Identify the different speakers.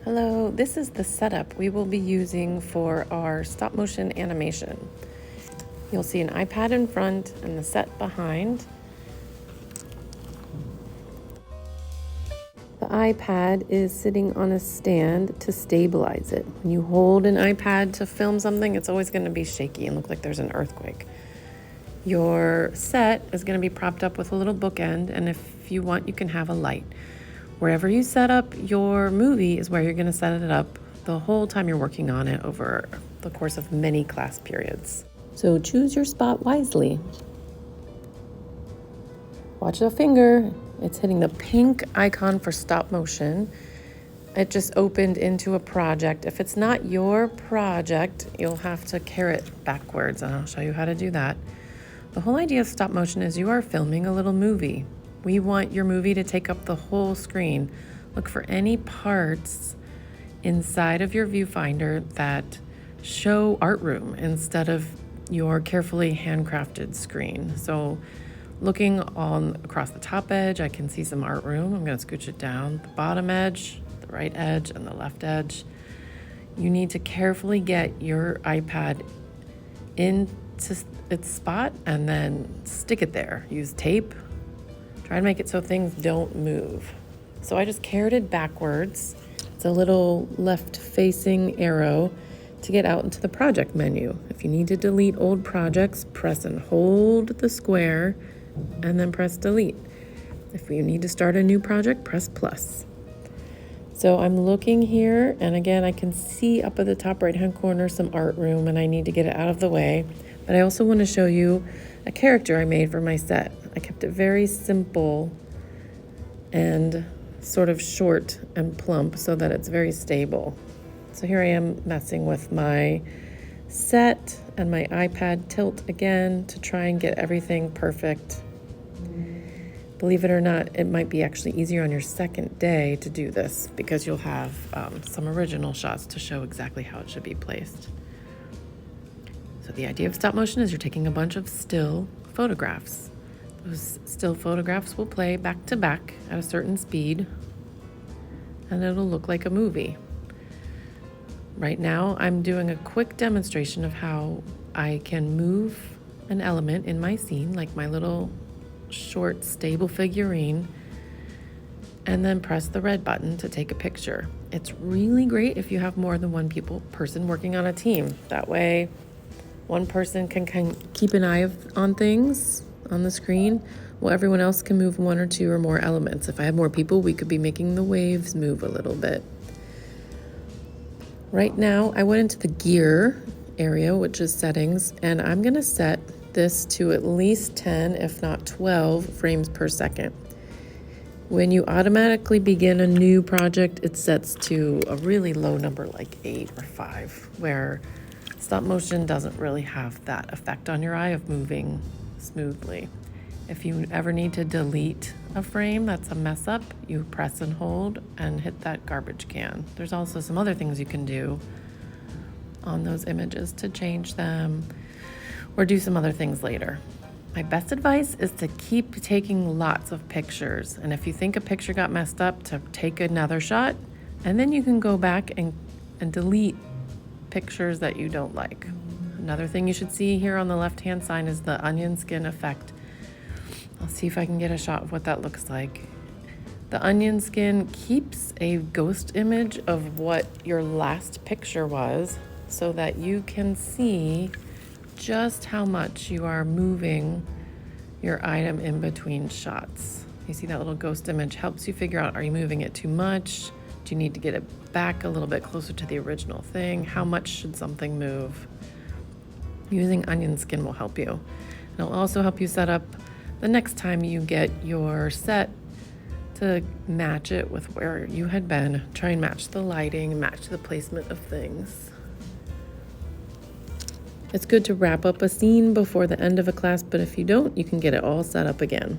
Speaker 1: Hello, this is the setup we will be using for our stop motion animation. You'll see an iPad in front and the set behind. The iPad is sitting on a stand to stabilize it. When you hold an iPad to film something, it's always going to be shaky and look like there's an earthquake. Your set is going to be propped up with a little bookend, and if you want, you can have a light. Wherever you set up your movie is where you're going to set it up the whole time you're working on it over the course of many class periods. So choose your spot wisely. Watch the finger. It's hitting the pink icon for stop motion. It just opened into a project. If it's not your project, you'll have to carrot backwards, and I'll show you how to do that. The whole idea of stop motion is you are filming a little movie. We want your movie to take up the whole screen. Look for any parts inside of your viewfinder that show art room instead of your carefully handcrafted screen. So looking on across the top edge, I can see some art room. I'm going to scooch it down. The bottom edge, the right edge, and the left edge. You need to carefully get your iPad into its spot and then stick it there. Use tape. Try to make it so things don't move. So I just carroted backwards. It's a little left-facing arrow to get out into the project menu. If you need to delete old projects, press and hold the square and then press delete. If you need to start a new project, press plus. So I'm looking here, and again, I can see up at the top right-hand corner some art room, and I need to get it out of the way. But I also want to show you a character I made for my set. I kept it very simple and sort of short and plump so that it's very stable. So here I am messing with my set and my iPad tilt again to try and get everything perfect. Believe it or not, it might be actually easier on your second day to do this because you'll have some original shots to show exactly how it should be placed. So the idea of stop motion is you're taking a bunch of still photographs. Those still photographs will play back to back at a certain speed, and it'll look like a movie. Right now, I'm doing a quick demonstration of how I can move an element in my scene, like my little short stable figurine, and then press the red button to take a picture. It's really great if you have more than one person working on a team. That way, one person can keep an eye on things on the screen, while everyone else can move one or two or more elements. If I had more people, we could be making the waves move a little bit. Right now, I went into the gear area, which is settings, and I'm going to set this to at least 10, if not 12 frames per second. When you automatically begin a new project, it sets to a really low number, like 8 or 5, where stop motion doesn't really have that effect on your eye of moving smoothly. If you ever need to delete a frame that's a mess up, you press and hold and hit that garbage can. There's also some other things you can do on those images to change them or do some other things later. My best advice is to keep taking lots of pictures. And if you think a picture got messed up, to take another shot, and then you can go back and delete pictures that you don't like. Another thing you should see here on the left-hand side is the onion skin effect. I'll see if I can get a shot of what that looks like. The onion skin keeps a ghost image of what your last picture was so that you can see just how much you are moving your item in between shots. You see that little ghost image helps you figure out, are you moving it too much? Do you need to get it back a little bit closer to the original thing? How much should something move? Using onion skin will help you. And it'll also help you set up the next time you get your set to match it with where you had been. Try and match the lighting, match the placement of things. It's good to wrap up a scene before the end of a class, but if you don't, you can get it all set up again.